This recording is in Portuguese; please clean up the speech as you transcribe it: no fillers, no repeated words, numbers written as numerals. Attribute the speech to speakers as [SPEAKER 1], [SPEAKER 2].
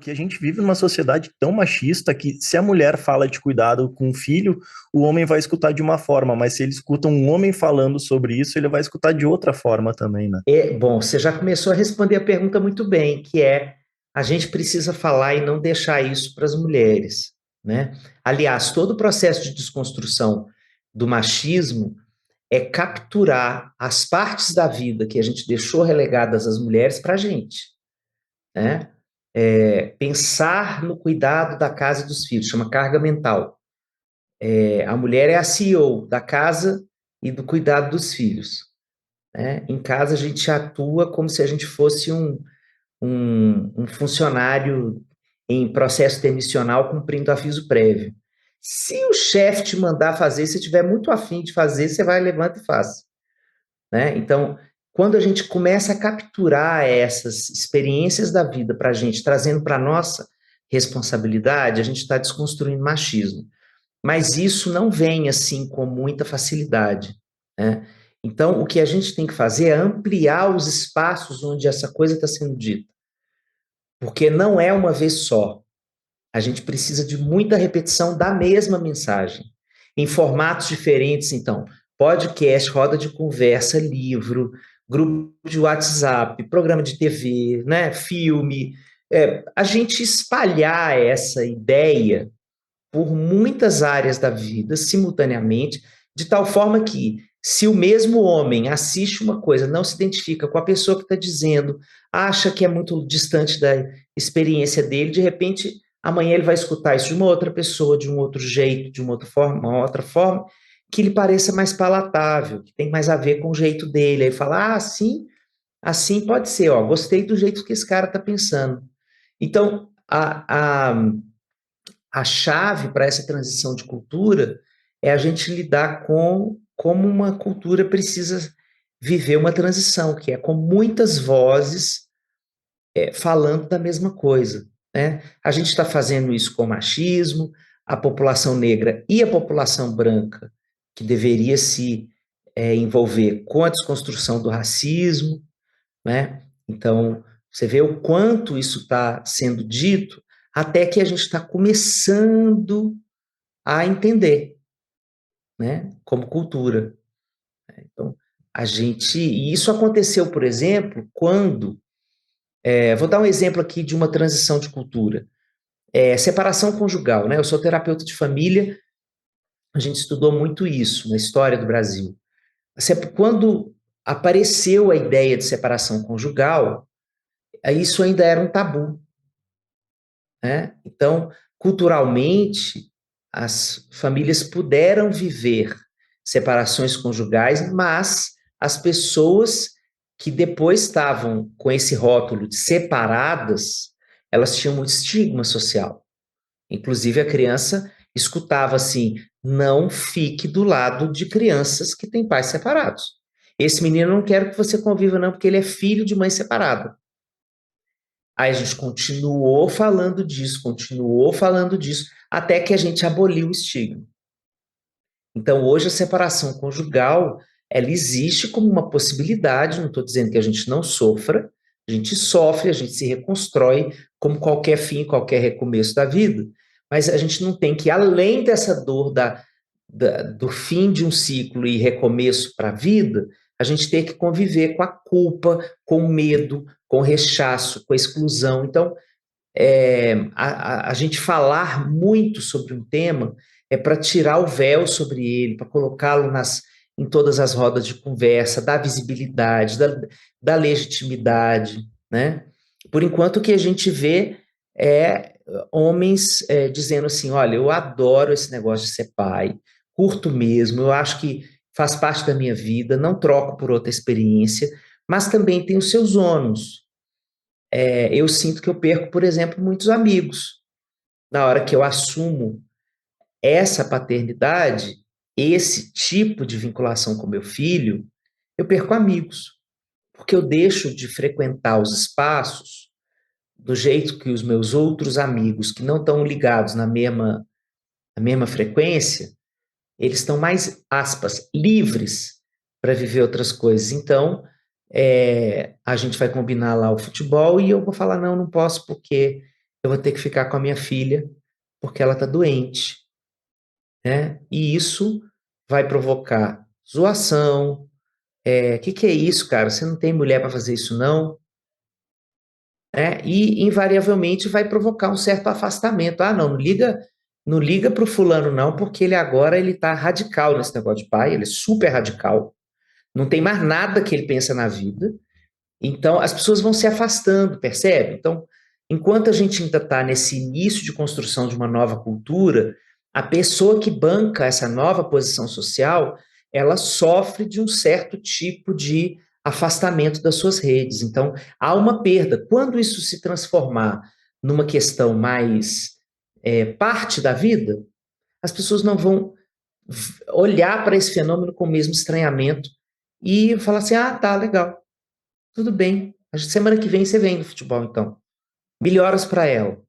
[SPEAKER 1] porque a gente vive numa sociedade tão machista que se a mulher fala de cuidado com o filho, o homem vai escutar de uma forma, mas se ele escuta um homem falando sobre isso, ele vai escutar de outra forma também, né?
[SPEAKER 2] Bom, você já começou a responder a pergunta muito bem, que é a gente precisa falar e não deixar isso para as mulheres, né? Aliás, todo o processo de desconstrução do machismo é capturar as partes da vida que a gente deixou relegadas às mulheres para a gente, né? Pensar no cuidado da casa e dos filhos, chama carga mental. A mulher é a CEO da casa e do cuidado dos filhos, né? Em casa a gente atua como se a gente fosse um funcionário em processo demissional cumprindo aviso prévio. Se o chefe te mandar fazer, se tiver muito afim de fazer, você vai, levanta e faz, né? Então, quando a gente começa a capturar essas experiências da vida para a gente, trazendo para a nossa responsabilidade, a gente está desconstruindo machismo. Mas isso não vem assim com muita facilidade, né? Então, o que a gente tem que fazer é ampliar os espaços onde essa coisa está sendo dita, porque não é uma vez só. A gente precisa de muita repetição da mesma mensagem, em formatos diferentes, então, podcast, roda de conversa, livro, grupo de WhatsApp, programa de TV, né, filme, a gente espalhar essa ideia por muitas áreas da vida simultaneamente, de tal forma que, se o mesmo homem assiste uma coisa, não se identifica com a pessoa que está dizendo, acha que é muito distante da experiência dele, de repente, amanhã ele vai escutar isso de uma outra pessoa, de um outro jeito, de uma outra forma, que lhe pareça mais palatável, que tem mais a ver com o jeito dele. Aí fala, assim, assim pode ser, ó, gostei do jeito que esse cara está pensando. Então, a chave para essa transição de cultura é a gente lidar com como uma cultura precisa viver uma transição, que é com muitas vozes falando da mesma coisa, né? A gente está fazendo isso com o machismo, a população negra e a população branca, que deveria se envolver com a desconstrução do racismo, né? Então, você vê o quanto isso está sendo dito, até que a gente está começando a entender, né? Como cultura. Então, e isso aconteceu, por exemplo, quando, vou dar um exemplo aqui de uma transição de cultura, separação conjugal, né? Eu sou terapeuta de família, a gente estudou muito isso na história do Brasil. Quando apareceu a ideia de separação conjugal, isso ainda era um tabu, né? Então, culturalmente, as famílias puderam viver separações conjugais, mas as pessoas que depois estavam com esse rótulo de separadas, elas tinham muito estigma social. Inclusive, a criança escutava assim: não fique do lado de crianças que têm pais separados. Esse menino eu não quero que você conviva, não, porque ele é filho de mãe separada. Aí a gente continuou falando disso, até que a gente aboliu o estigma. Então, hoje, a separação conjugal, ela existe como uma possibilidade, não estou dizendo que a gente não sofra, a gente sofre, a gente se reconstrói, como qualquer fim, qualquer recomeço da vida, mas a gente não tem que, além dessa dor do fim de um ciclo e recomeço para a vida, a gente tem que conviver com a culpa, com o medo, com o rechaço, com a exclusão. Então, a gente falar muito sobre um tema é para tirar o véu sobre ele, para colocá-lo em todas as rodas de conversa, dar visibilidade, da legitimidade, né? Por enquanto, o que a gente vê é homens dizendo assim: olha, eu adoro esse negócio de ser pai, curto mesmo, eu acho que faz parte da minha vida, não troco por outra experiência, mas também tem os seus ônus. Eu sinto que eu perco, por exemplo, muitos amigos. Na hora que eu assumo essa paternidade, esse tipo de vinculação com meu filho, eu perco amigos, porque eu deixo de frequentar os espaços do jeito que os meus outros amigos, que não estão ligados na mesma frequência, eles estão mais, aspas, livres para viver outras coisas. Então, a gente vai combinar lá o futebol e eu vou falar, não, não posso porque eu vou ter que ficar com a minha filha porque ela está doente, né? E isso vai provocar zoação. Que é isso, cara? Você não tem mulher para fazer isso, não? E invariavelmente vai provocar um certo afastamento. Ah, não, não liga para o fulano, não, porque ele está radical nesse negócio de pai, ele é super radical, não tem mais nada que ele pensa na vida. Então, as pessoas vão se afastando, percebe? Então, enquanto a gente ainda está nesse início de construção de uma nova cultura, a pessoa que banca essa nova posição social, ela sofre de um certo tipo de afastamento das suas redes. Então, há uma perda. Quando isso se transformar numa questão mais parte da vida, as pessoas não vão olhar para esse fenômeno com o mesmo estranhamento e falar assim: ah, tá, legal. Tudo bem. Acho que semana que vem você vem no futebol, então. Melhoras para ela.